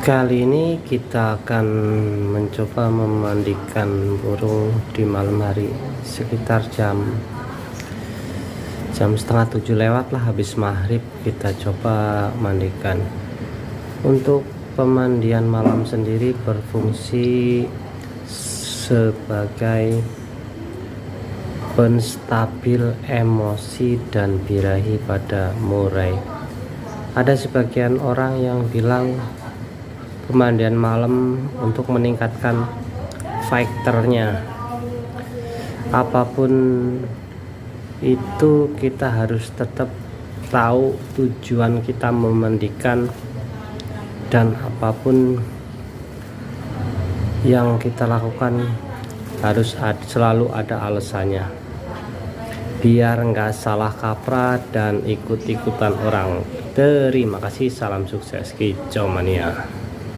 Kali ini kita akan mencoba memandikan burung di malam hari sekitar jam setengah 7 lewat lah, habis maghrib kita coba mandikan. Untuk pemandian malam sendiri berfungsi sebagai penstabil emosi dan birahi pada murai. Ada sebagian orang yang bilang pemandian malam untuk meningkatkan fighternya. Apapun itu, kita harus tetap tahu tujuan kita memandikan, dan apapun yang kita lakukan harus selalu ada alasannya, biar nggak salah kaprah dan ikut-ikutan orang. Terima kasih, salam sukses, kicau mania.